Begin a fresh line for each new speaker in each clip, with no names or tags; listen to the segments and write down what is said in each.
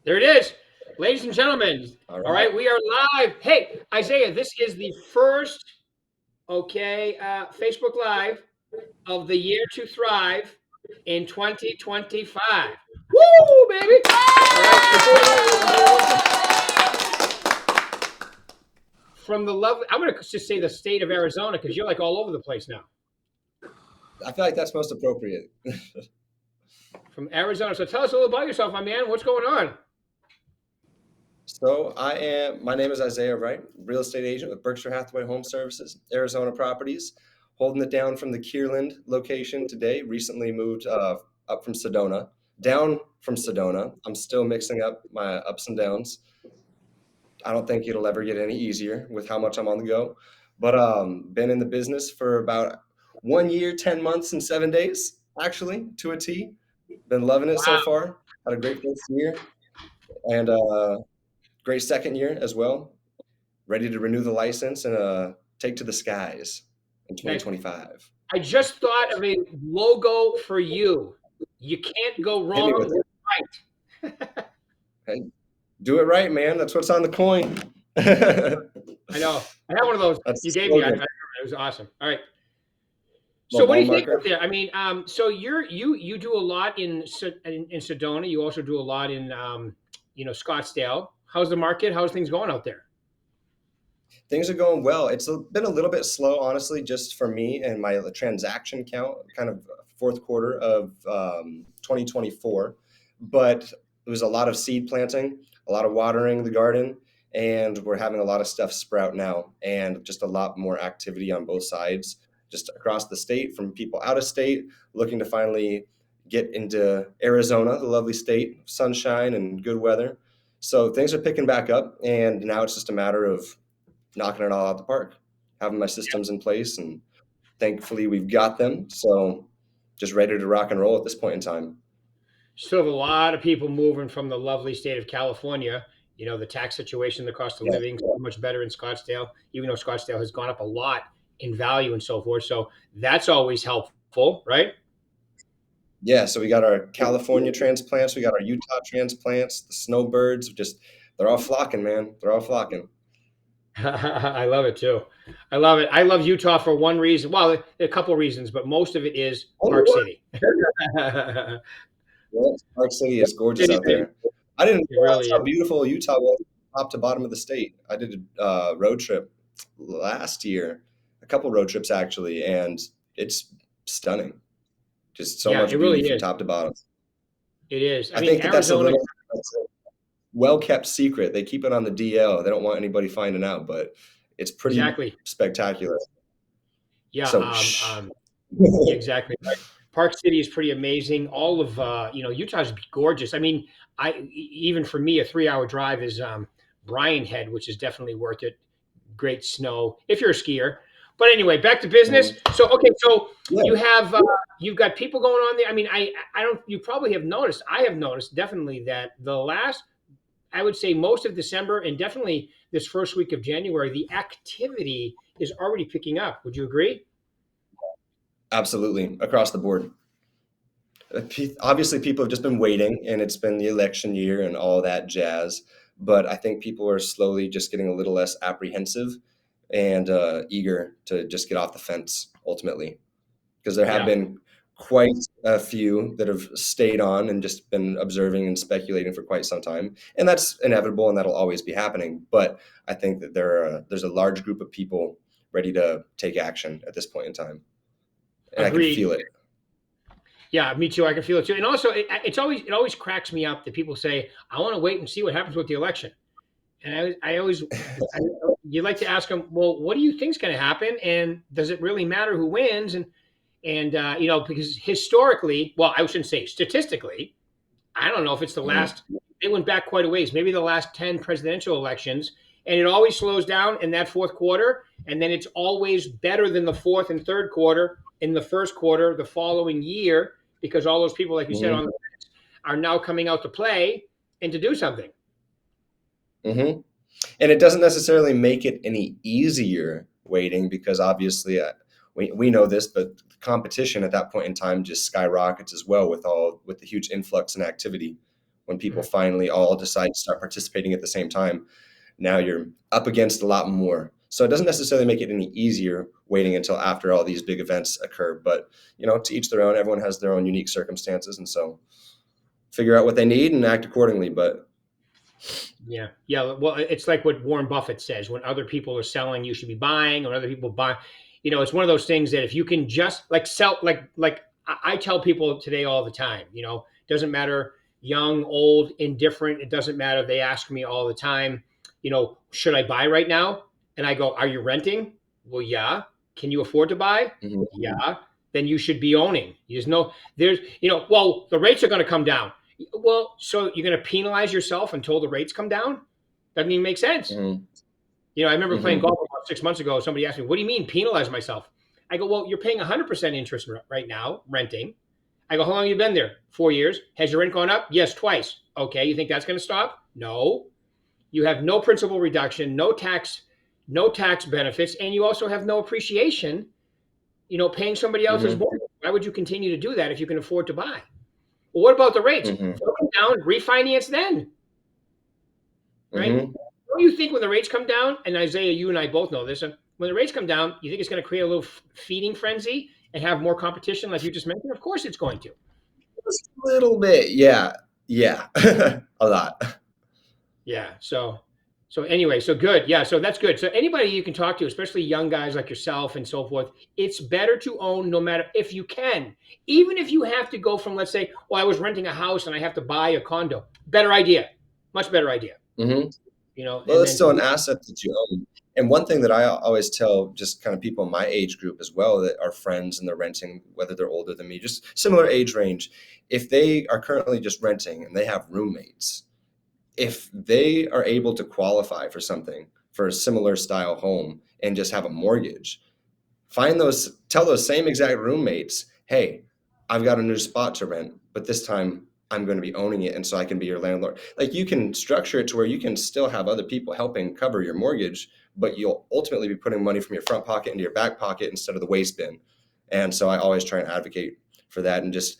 There it is. Ladies and gentlemen,
All
all
right.
right, we are live. Hey, Isaiah, this is the first, okay, Facebook Live of the year to thrive in 2025. Woo, baby! All right, before that, from the love, I'm going to just say the state of Arizona because you're like all over the place now.
I feel like that's most appropriate.
From Arizona. So tell us a little about yourself, my man. What's going on?
My name is Isaiah Wright, real estate agent with Berkshire Hathaway Home Services, Arizona Properties, holding it down from the Kierland location today. Recently moved up from Sedona, down from Sedona. I'm still mixing up my ups and downs. I don't think it'll ever get any easier with how much I'm on the go. But been in the business for about 1 year, 10 months, and 7 days, actually, to a T. Been loving it so
Wow.
far. Had a great first year and great second year as well. Ready to renew the license and take to the skies in
Nice.
2025.
I just thought of a logo for you. You can't go
Hit me
wrong
with it.
with right.
Hey, do it right, man. That's what's on the coin.
I know. I have one of those
That's the
you gave me. I
slogan.
remember. It was awesome. All right. So
Little
what do
ball
you think out
marker.
there? I mean, so you do a lot in Sedona. You also do a lot in Scottsdale. How's the market? How's things going out there?
Things are going well. Been a little bit slow, honestly, just for me and my transaction count, kind of fourth quarter of 2024. But it was a lot of seed planting, a lot of watering the garden, and we're having a lot of stuff sprout now, and just a lot more activity on both sides, just across the state from people out of state looking to finally get into Arizona, the lovely state, sunshine and good weather. So things are picking back up, and now it's just a matter of knocking it all out the park, having my systems in place, and thankfully we've got them. So just ready to rock and roll at this point in time.
Still have a lot of people moving from the lovely state of California. The tax situation, the cost of
Yeah.
living, so much better in Scottsdale, even though Scottsdale has gone up a lot in value and so forth. So that's always helpful, right?
Yeah, so we got our California transplants, we got our Utah transplants, the snowbirds, just they're all flocking, man. They're all flocking.
I love it too. I love it. I love Utah for one reason. Well, a couple of reasons, but most of it is
Only
Park
one.
City.
Yeah, Park City is gorgeous
City,
out
baby.
there. I didn't
It
realize
really
how
is.
beautiful Utah was, top to bottom of the state. I did a road trip last year, a couple road trips actually, and it's stunning. Just so
Yeah, it
much beauty
really
from
is.
top to bottom.
It is. I
I
mean,
think that's
Arizona.
a well-kept secret. They keep it on the DL. They don't want anybody finding out, but it's pretty
Exactly.
spectacular.
Yeah.
So, shh.
Yeah, exactly. Right. Park City is pretty amazing. All of Utah's gorgeous. I mean, even for me, a 3 hour drive is Bryan Head, which is definitely worth it. Great snow if you're a skier. But anyway, back to business.
Mhm.
So okay, so
Yeah,
you've got people going on there. I mean, I don't. You probably have noticed. I have noticed definitely that the last, I would say, most of December and definitely this first week of January, the activity is already picking up. Would you agree?
absolutely. Across the board. Obviously, people have just been waiting, and it's been the election year and all that jazz. But I think people are slowly just getting a little less apprehensive and eager to just get off the fence ultimately. Because there have
Yeah,
been quite a few that have stayed on and just been observing and speculating for quite some time, and that's inevitable, and that'll always be happening. But I think that there's a large group of people ready to take action at this point in time, and I can
agreed.
feel it.
Yeah, me too. I can feel it too. And also, it always cracks me up that people say, "I want to wait and see what happens with the election." And I always, you like to ask them, "Well, what do you think's going to happen? And does it really matter who wins?" And because historically, well, I shouldn't say statistically, I don't know if it's the
Mhm.
last. They went back quite a ways, maybe the last 10 presidential elections, and it always slows down in that fourth quarter, and then it's always better than the fourth and third quarter in the first quarter the following year because all those people, like you said,
Mhm.
on the are now coming out to play and to do something.
Mhm. And it doesn't necessarily make it any easier waiting because obviously we know this, but competition at that point in time just skyrockets as well with the huge influx in activity. when people finally all decide to start participating at the same time. Now you're up against a lot more. So it doesn't necessarily make it any easier waiting until after all these big events occur. But, to each their own. Everyone has their own unique circumstances. And so figure out what they need and act accordingly. But
Yeah. Yeah. Well, it's like what Warren Buffett says: when other people are selling, you should be buying. When other people buy, it's one of those things that if you can just like sell, like I tell people today all the time, doesn't matter young, old, indifferent. It doesn't matter. They ask me all the time, should I buy right now? And I go, are you renting? Well, yeah. Can you afford to buy? Yeah. Then you should be owning. Well, the rates are going to come down. Well, so you're going to penalize yourself until the rates come down? Doesn't even make sense. I remember playing golf about 6 months ago. Somebody asked me, what do you mean penalize myself? I go, well, you're paying 100% interest right now, renting. I go, how long have you been there? 4 years. Has your rent gone up? Yes, twice. Okay, you think that's going to stop? No. You have no principal reduction, no tax benefits, and you also have no appreciation, paying somebody else's mortgage. Why would you continue to do that if you can afford to buy? Well, what about the rates? Throw them down, refinance then. Right? Don't you think when the rates come down, and Isaiah, you and I both know this, when the rates come down, you think it's going to create a little feeding frenzy and have more competition like you just mentioned? Of course it's going to.
Just a little bit. Yeah. A lot.
Yeah. So anyway, so good. Yeah. So that's good. So anybody you can talk to, especially young guys like yourself and so forth, it's better to own no matter if you can. Even if you have to go from, let's say, well, I was renting a house and I have to buy a condo. Better idea. Much better idea.
Well, it's still an asset that you own. And one thing that I always tell just kind of people in my age group as well that are friends and they're renting, whether they're older than me, just similar age range, if they are currently just renting and they have roommates, if they are able to qualify for something, for a similar style home and just have a mortgage, tell those same exact roommates, hey, I've got a new spot to rent, but this time I'm going to be owning it. And so I can be your landlord. Like you can structure it to where you can still have other people helping cover your mortgage, but you'll ultimately be putting money from your front pocket into your back pocket instead of the waste bin. And so I always try and advocate for that and just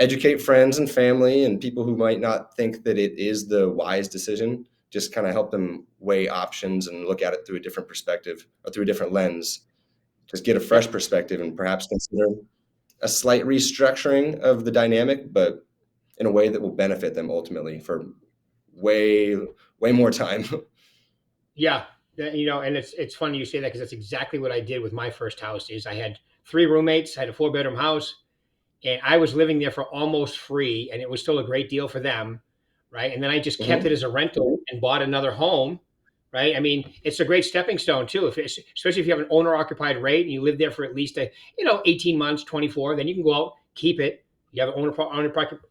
educate friends and family and people who might not think that it is the wise decision, just kind of help them weigh options and look at it through a different perspective or through a different lens. Just get a fresh perspective and perhaps consider a slight restructuring of the dynamic, but in a way that will benefit them ultimately for way more time.
Yeah. And it's funny you say that because that's exactly what I did with my first house. Is I had 3 roommates, I had a 4-bedroom house, and I was living there for almost free, and it was still a great deal for them, right? And then I just kept it as a rental and bought another home, right? I mean, it's a great stepping stone too. Especially if you have an owner-occupied rate and you live there for at least 18 months, 24, then you can go out, keep it. You have an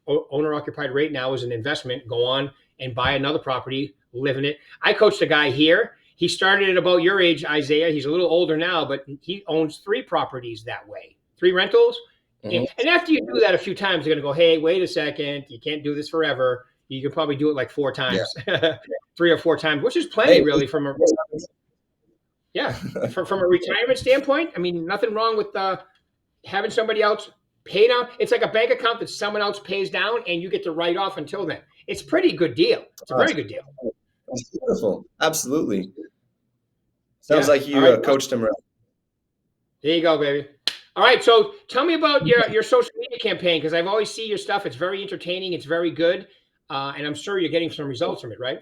owner-occupied rate now as an investment. Go on and buy another property, live in it. I coached a guy here. He started at about your age, Isaiah. He's a little older now, but he owns 3 properties that way, 3 rentals. And after you do that a few times, they're going to go, hey, wait a second. You can't do this forever. You can probably do it like 4 times, 3 or 4 times, which is plenty really from a retirement standpoint. I mean, nothing wrong with having somebody else pay down. It's like a bank account that someone else pays down and you get to write off until then. It's a pretty good deal. It's a very good deal.
That's beautiful. Absolutely. Sounds like you coached him right.
There you go, baby. All right, so tell me about your social media campaign because I've always seen your stuff. It's very entertaining. It's very good, and I'm sure you're getting some results from it, right?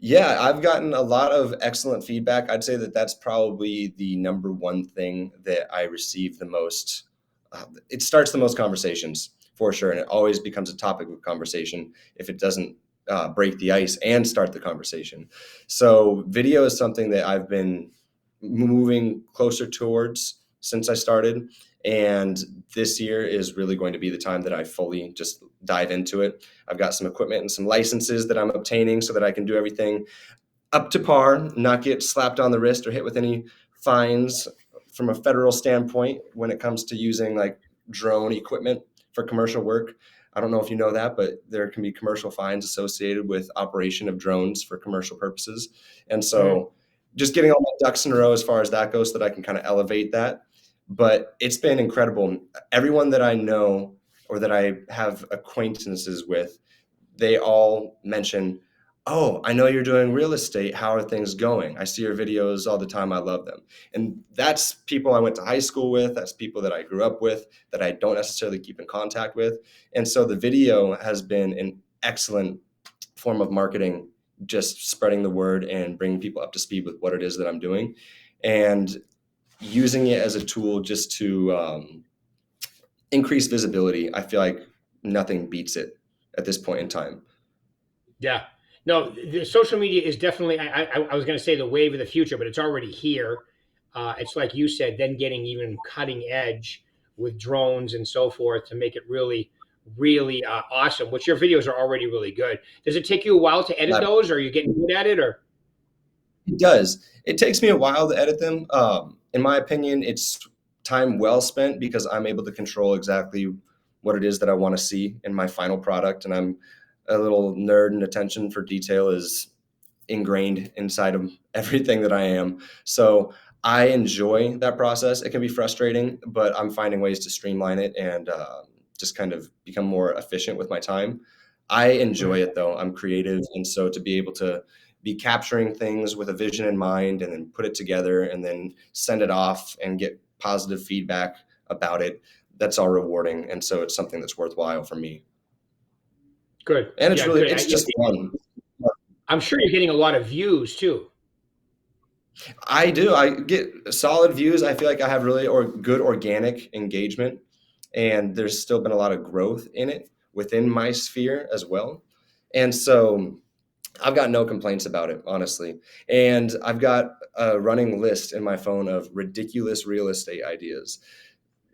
Yeah, I've gotten a lot of excellent feedback. I'd say that that's probably the number one thing that I receive the most. It starts the most conversations for sure, and it always becomes a topic of conversation if it doesn't break the ice and start the conversation. So video is something that I've been moving closer towards since I started. And this year is really going to be the time that I fully just dive into it. I've got some equipment and some licenses that I'm obtaining so that I can do everything up to par, not get slapped on the wrist or hit with any fines from a federal standpoint when it comes to using like drone equipment for commercial work. I don't know if you know that, but there can be commercial fines associated with operation of drones for commercial purposes. And so just getting all my ducks in a row as far as that goes so that I can kind of elevate that. But it's been incredible. Everyone that I know or that I have acquaintances with, they all mention, "Oh, I know you're doing real estate. How are things going? I see your videos all the time. I love them." And that's people I went to high school with. That's people that I grew up with that I don't necessarily keep in contact with. And so the video has been an excellent form of marketing, just spreading the word and bringing people up to speed with what it is that I'm doing, and using it as a tool just to increase visibility. I feel like nothing beats it at this point in time.
Yeah. No, the social media is definitely. I was going to say the wave of the future, but it's already here. It's like you said, then getting even cutting edge with drones and so forth to make it really awesome. Which your videos are already really good. Does it take you a while to edit those? Or are you getting good at it? Or
It does. It takes me a while to edit them. In my opinion, it's time well spent because I'm able to control exactly what it is that I want to see in my final product. And I'm a little nerd, and attention for detail is ingrained inside of everything that I am. So I enjoy that process. It can be frustrating, but I'm finding ways to streamline it and just kind of become more efficient with my time. I enjoy
Mhm.
it though. I'm creative. And so to be able to be capturing things with a vision in mind and then put it together and then send it off and get positive feedback about it, that's all rewarding. And so it's something that's worthwhile for me.
Good,
And
yeah, good.
it's just fun.
I'm sure you're getting a lot of views too.
I do. I get solid views. I feel like I have really good organic engagement, and there's still been a lot of growth in it within my sphere as well. And so I've got no complaints about it, honestly. And I've got a running list in my phone of ridiculous real estate ideas.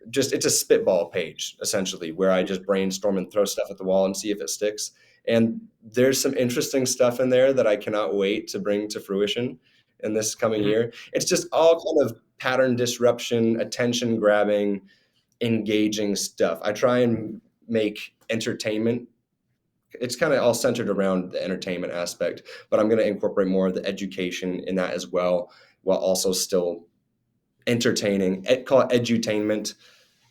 Just it's a spitball page essentially where I just brainstorm and throw stuff at the wall and see if it sticks. And there's some interesting stuff in there that I cannot wait to bring to fruition in this coming
Mhm.
year. It's just all kind of pattern disruption, attention grabbing, engaging stuff. I try and make entertainment. It's kind of all centered around the entertainment aspect, but I'm going to incorporate more of the education in that as well, while also still entertaining. Call it edutainment,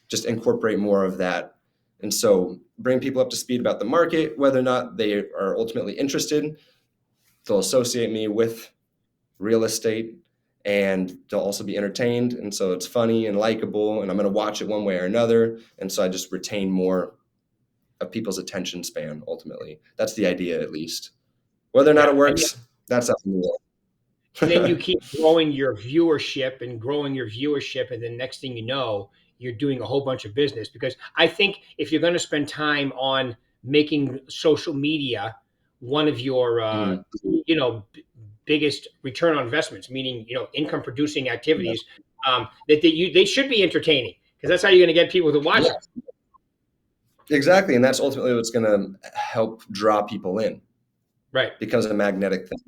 just incorporate more of that. And so bring people up to speed about the market, whether or not they are ultimately interested. They'll associate me with real estate and they'll also be entertained. And so it's funny and likable, and I'm going to watch it one way or another. And so I just retain more of people's attention span ultimately. That's the idea, at least. Whether or not
Yeah,
it works, that's up to
and then you
me.
keep growing your viewership, and then next thing you know, you're doing a whole bunch of business. Because I think if you're going to spend time on making social media one of your
Mhm.
you know biggest return on investments, meaning income producing
Yeah.
activities, they should be entertaining, because that's how you're going to get people to watch
Yeah,
it.
exactly. And that's ultimately what's going to help draw people in.
Right.
Becomes a magnetic thing.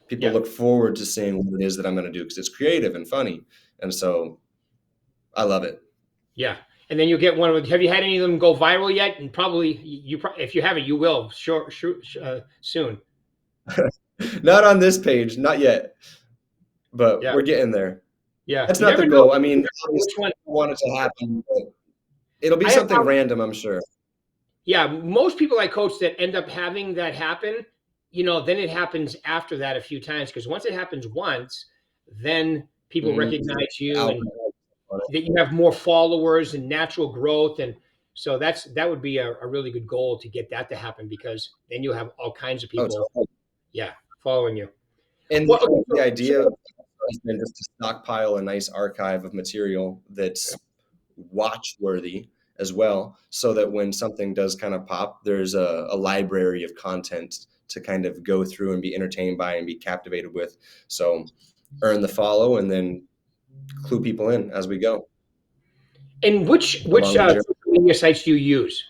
People
Yeah.
look forward to seeing what it is that I'm going to do because it's creative and funny. And so I love it.
Yeah. And then you'll get one of. Have you had any of them go viral yet? And probably if you haven't, you will soon.
Not on this page, not yet, but
Yeah.
we're getting there.
Yeah.
That's
You
not the
never know
goal. I mean,
which
obviously,
one.
I want it to happen, but it'll be
I have
something random, I'm sure.
Yeah, most people I coach that end up having that happen, then it happens after that a few times, because once it happens once, then people
Mhm.
recognize you, and
Algorithm on it.
that you have more followers and natural growth. And so that would be a really good goal to get that to happen, because then you'll have all kinds of
Oh,
people,
totally.
yeah, following you.
And
Well, okay,
the idea has been just to stockpile a nice archive of material that's watch worthy as well, so that when something does kind of pop, there's a library of content to kind of go through and be entertained by and be captivated with. So earn the follow and then clue people in as we go
and which
along the journey.
social media sites do you use?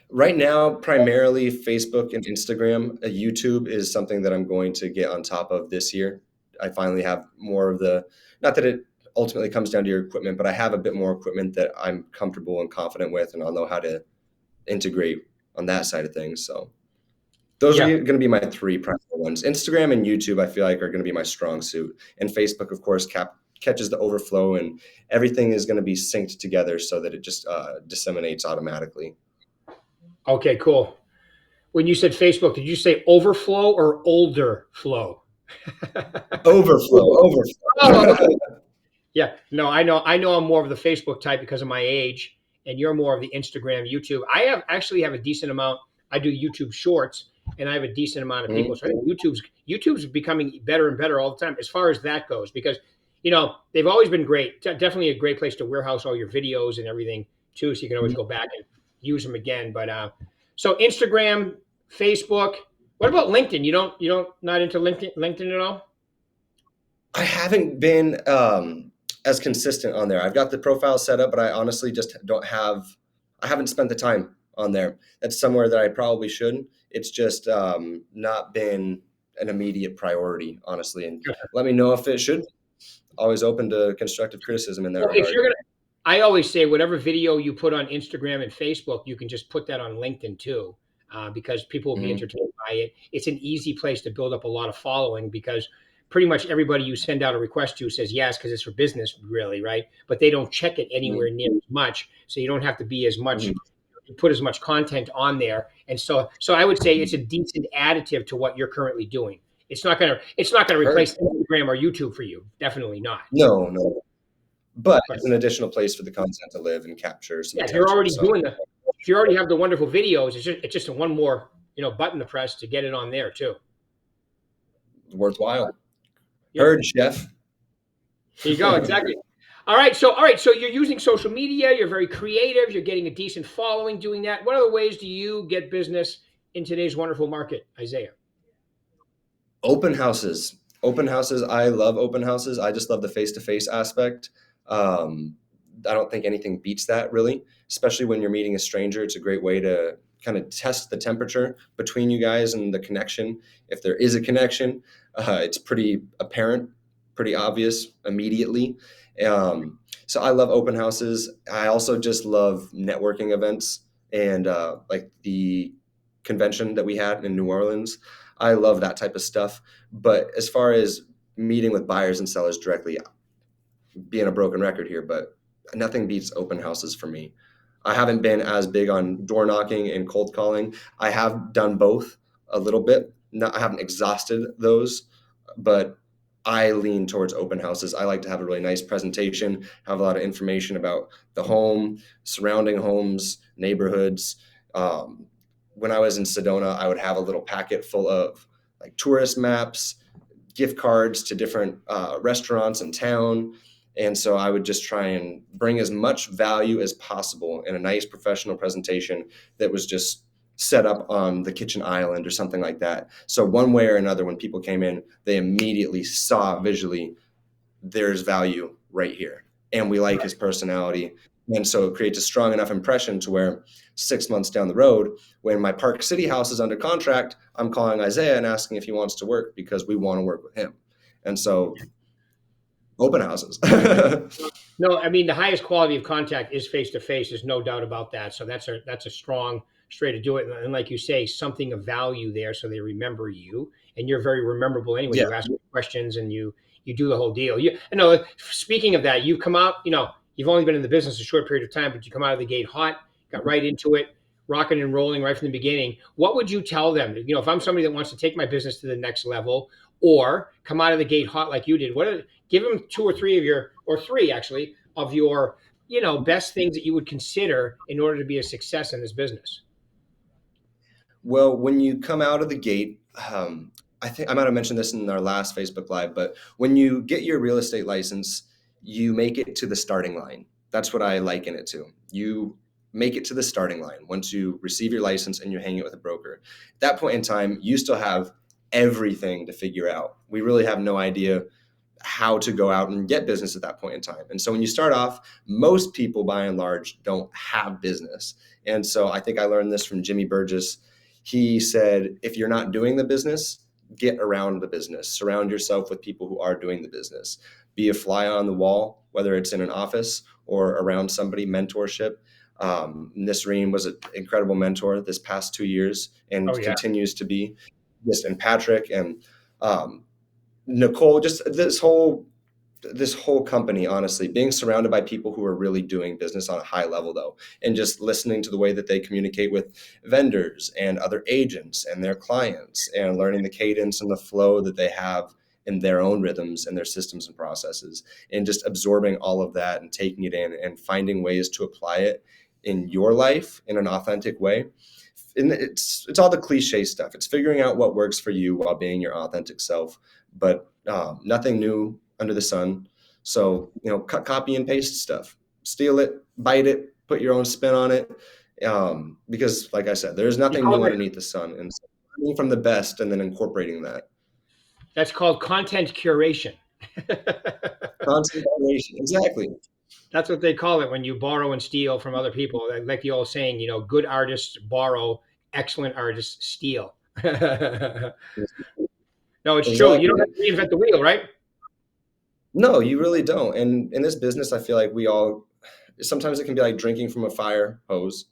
Right now, primarily Facebook and Instagram. YouTube is something that I'm going to get on top of this year. I finally have more of the, not that it ultimately comes down to your equipment, but I have a bit more equipment that I'm comfortable and confident with, and I'll know how to integrate on that side of things. So those are
Yeah.
going to be my three primary ones. Instagram and YouTube, I feel like, are going to be my strong suit. And Facebook, of course, catches the overflow, and everything is going to be synced together so that it just disseminates automatically.
Okay, cool. When you said Facebook, did you say overflow or older flow? Oh,
Overflow.
okay. Yeah, no, I know I'm more of the Facebook type because of my age, and you're more of the Instagram, YouTube. I actually have a decent amount. I do YouTube Shorts, and I have a decent amount of people.
Mhm.
So I think YouTube's becoming better and better all the time as far as that goes, because they've always been great. Definitely a great place to warehouse all your videos and everything too, so you can always go back and use them again. But so Instagram, Facebook. What about LinkedIn? You don't not into LinkedIn at all?
I haven't been as consistent on there. I've got the profile set up, but I honestly just don't have. I haven't spent the time on there. That's somewhere that I probably should. It's just not been an immediate priority, honestly. And let me know if it should. Always open to constructive criticism in that
Well, if
regard.
you're gonna, I always say whatever video you put on Instagram and Facebook, you can just put that on LinkedIn too, because people will be
Mhm.
entertained by it. It's an easy place to build up a lot of following because pretty much everybody you send out a request to says yes because it's for business, really, right? But they don't check it anywhere
Mhm.
near as much, so you don't have to be as much
Mhm.
put as much content on there. And so I would say it's
Mhm.
a decent additive to what you're currently doing. It's not gonna
Heard.
replace Instagram or YouTube for you. Definitely not.
No, no. But
But
it's an additional place for the content to live and capture some
yeah, if you're
attention.
already
So
doing if you already have the wonderful videos, it's just one more button to press to get it on there too.
worthwhile.
Yeah,
Heard, chef.
there you go. Exactly. All right. So you're using social media. You're very creative. You're getting a decent following doing that. What other ways do you get business in today's wonderful market, Isaiah?
Open houses. Open houses. I love open houses. I just love the face to face aspect. Um, I don't think anything beats that really, especially when you're meeting a stranger. It's a great way to kind of test the temperature between you guys and the connection. If there is a connection, it's pretty apparent, pretty obvious immediately. Um, so I love open houses. I also just love networking events and like the convention that we had in New Orleans. I love that type of stuff. But as far as meeting with buyers and sellers directly, being a broken record here, but nothing beats open houses for me. I haven't been as big on door knocking and cold calling. I have done both a little bit. I haven't exhausted those, but I lean towards open houses. I like to have a really nice presentation, have a lot of information about the home, surrounding homes, neighborhoods. Um, when I was in Sedona, I would have a little packet full of like tourist maps, gift cards to different restaurants in town. And so I would just try and bring as much value as possible in a nice professional presentation that was just set up on the kitchen island or something like that. So one way or another, when people came in, they immediately saw visually there's value right here. And we like his personality. And so it creates a strong enough impression to where 6 months down the road, when my Park City house is under contract, I'm calling Isaiah and asking if he wants to work because we want to work with him. And so open houses.
No, I mean the highest quality of contact is face to face. There's no doubt about that. So that's a strong straight to do it. And like you say, something of value there, so they remember you, and you're very rememberable anyway.
Yeah.
You ask questions and you do the whole deal. You know, speaking of that, you've come out. You've only been in the business a short period of time, but you come out of the gate hot, got right into it, rocking and rolling right from the beginning. What would you tell them? If I'm somebody that wants to take my business to the next level, or come out of the gate hot like you did, give them two or three of your, or three actually, of your, best things that you would consider in order to be a success in this business.
Well, when you come out of the gate, I think I might have mentioned this in our last Facebook Live, but when you get your real estate license, you make it to the starting line. That's what I liken it to. You make it to the starting line once you receive your license and you hang it with a broker. At that point in time, you still have everything to figure out. We really have no idea how to go out and get business at that point in time. And so when you start off, most people by and large don't have business. And so I think I learned this from Jimmy Burgess. He said, if you're not doing the business, get around the business. Surround yourself with people who are doing the business. Be a fly on the wall, whether it's in an office or around somebody, mentorship. Nisreen was an incredible mentor this past 2 years
Oh
and
yeah.
continues to be. And Patrick and Nicole, just this whole this whole company, honestly, being surrounded by people who are really doing business on a high level, though, and just listening to the way that they communicate with vendors and other agents and their clients, and learning the cadence and the flow that they have in their own rhythms and their systems and processes, and just absorbing all of that and taking it in and finding ways to apply it in your life in an authentic way. And it's all the cliche stuff. It's figuring out what works for you while being your authentic self, but nothing new under the sun. So, copy and paste stuff, steal it, bite it, put your own spin on it. Because, like I said, there's
You
nothing
call
new
it,
underneath the sun. And so learning from the best and then incorporating that.
that's called content curation.
Content creation. Exactly.
That's what they call it when you borrow and steal from other people. Like the old saying, good artists borrow, excellent artists steal. No, it's true. You don't
Exactly.
have to reinvent the wheel, right?
No, you really don't. And in this business, I feel like sometimes it can be like drinking from a fire hose.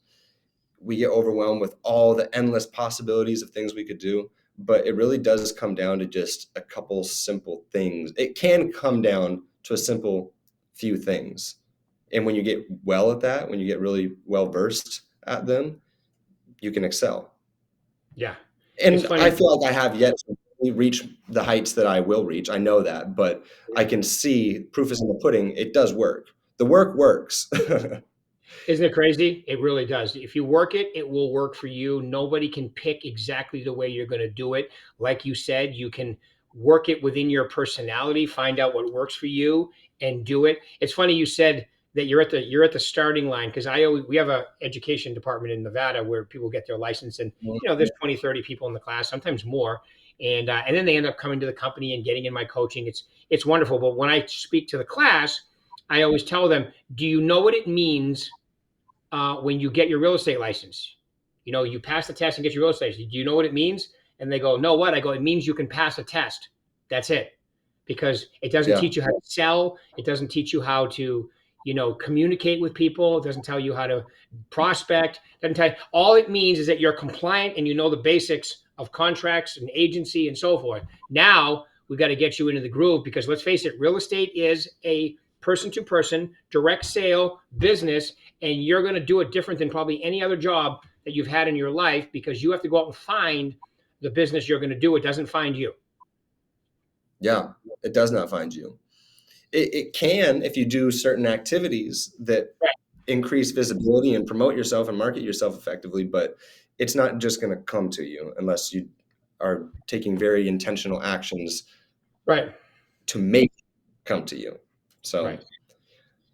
We get overwhelmed with all the endless possibilities of things we could do, but it really does come down to just a couple simple things. It can come down to a simple few things. And when you get well at that, when you get really well versed at them, you can excel.
Yeah. It's
And I
funny.
feel like I have yet to really reach the heights that I will reach. I know that, but I can see proof is in the pudding. It does work. The work works.
Isn't it crazy? It really does. If you work it, it will work for you. Nobody can pick exactly the way you're going to do it. Like you said, you can work it within your personality, find out what works for you and do it. It's funny you said that you're at the starting line because we have a education department in Nevada where people get their license and there's 20, 30 people in the class, sometimes more. And then they end up coming to the company and getting in my coaching. It's wonderful. But when I speak to the class, I always tell them, do you know what it means when you get your real estate license? You pass the test and get your real estate license. Do you know what it means? And they go, no, what? I go, it means you can pass a test. That's it. Because it doesn't
Yeah.
teach you how to sell. It doesn't teach you how to, communicate with people. It doesn't tell you how to prospect. It doesn't tell you. All it means is that you're compliant and you know the basics of contracts and agency and so forth. Now we got to get you into the groove because let's face it, real estate is a person to person direct sale business, and you're going to do it different than probably any other job that you've had in your life because you have to go out and find the business you're going to do. It doesn't find you.
Yeah. It does not find you. It can if you do certain activities that
Right.
increase visibility and promote yourself and market yourself effectively, but it's not just going to come to you unless you are taking very intentional actions
Right.
to make it come to you. So,
Right.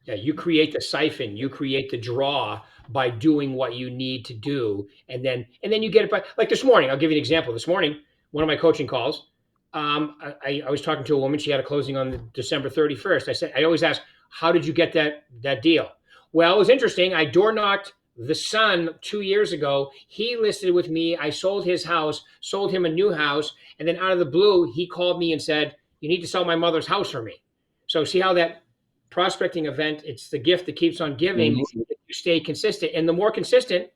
Yeah, you create the siphon, you create the draw by doing what you need to do, and then you get it by like this morning. I'll give you an example. This morning, one of my coaching calls, I was talking to a woman. She had a closing on December 31st. I always ask, how did you get that deal? Well, it was interesting. I door knocked the son 2 years ago. He listed with me. I sold his house, sold him a new house, and then out of the blue, he called me and said, "You need to sell my mother's house for me." So see how that prospecting event, it's the gift that keeps on giving
mhm.
if you stay consistent. And the more consistent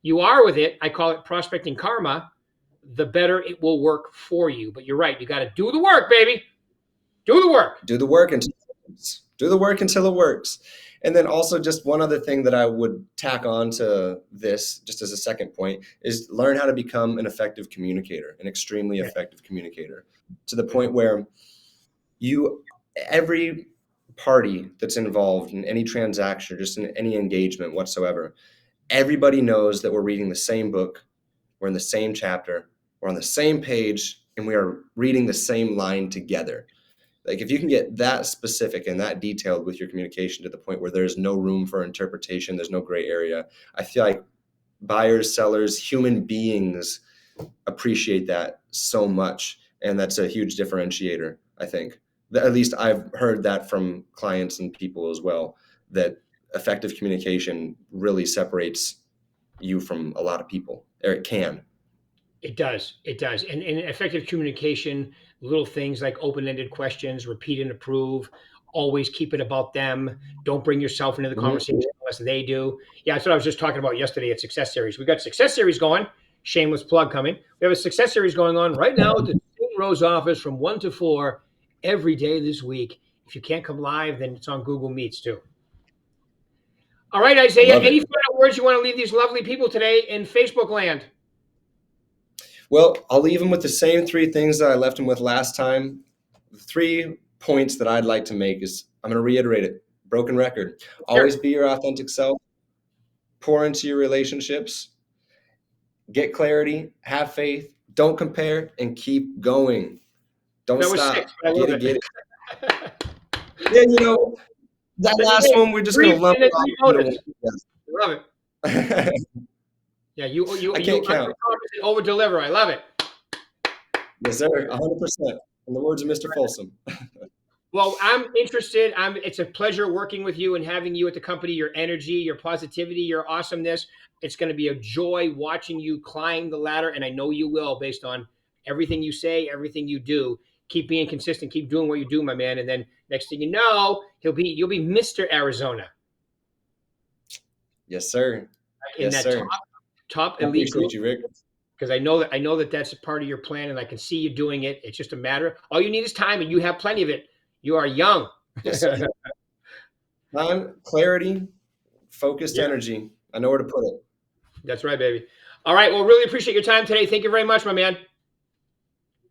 you are with it, I call it prospecting karma, the better it will work for you. But you're right, you got to do the work, baby. Do the work.
Do the work until it works. Do the work until it works. And then also just one other thing that I would tack on to this, just as a second point, is learn how to become an effective communicator, an extremely
Yeah.
effective communicator, to the point where you every party that's involved in any transaction or just in any engagement whatsoever, everybody knows that we're reading the same book, we're in the same chapter, we're on the same page, and we are reading the same line together. Like if you can get that specific and that detailed with your communication to the point where there's no room for interpretation, there's no gray area, I feel like buyers, sellers, human beings appreciate that so much, and that's a huge differentiator, I think. At least I've heard that from clients and people as well, that effective communication really separates you from a lot of people, or it can.
It does. It does. And effective communication, little things like open-ended questions, repeat and approve, always keep it about them. Don't bring yourself into the
Mhm.
conversation unless they do. Yeah, that's what I was just talking about yesterday at Success Series. We got Success Series going. Shameless plug coming. We have a Success Series going on right now at the St. Rose office from 1 to 4 every day this week. If you can't come live, then it's on Google Meets too. All right, Isaiah, any final words you want to leave these lovely people today in Facebook land?
Well, I'll leave them with the same three things that I left them with last time. The 3 points that I'd like to make is, I'm going to reiterate it, broken record. Always be your authentic self, pour into your relationships, get clarity, have faith, don't compare, and keep going. Don't stop.
6, I love
Get
it.
Yeah, you know, that last one, we're just going to lump it off.
Love it. Yeah, you
I can't count.
Over deliver. I love it.
Yes, sir. 100%. In the words of Mr. Folsom.
Well, I'm interested. It's a pleasure working with you and having you at the company. Your energy, your positivity, your awesomeness. It's going to be a joy watching you climb the ladder, and I know you will, based on everything you say, everything you do. Keep being consistent. Keep doing what you do, my man. And then next thing you know, you'll be Mr. Arizona.
Yes, sir.
In
yes,
that
sir.
top elite group.
You, Rick.
Because I know that that's a part of your plan, and I can see you doing it. It's just a matter. All you need is time, and you have plenty of it. You are young.
Yes, time, clarity, focused energy. I know where to put it.
That's right, baby. All right. Well, really appreciate your time today. Thank you very much, my man.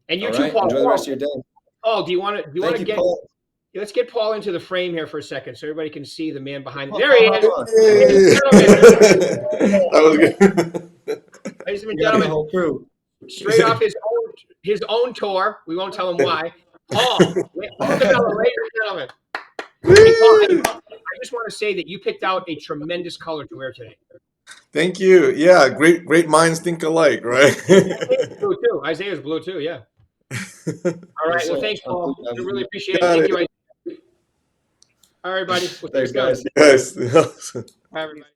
And you too, Paul.
Enjoy the rest of your day.
Oh, do you want to get?
Paul.
Let's get Paul into the frame here for a second, so everybody can see the man behind. There he is.
That was good.
Ladies and gentlemen,
the whole crew.
Straight off his own tour. We won't tell him why. Paul, ladies and gentlemen. Hey, Paul, I just want to say that you picked out a tremendous color to wear today.
Thank you. Yeah, great minds think alike, right?
Blue too. Isaiah's blue too. Yeah. All right. Well, thanks, Paul. I really appreciate it. Thank you. All right, everybody.
Thanks, guys.
Yes.
Bye, everybody.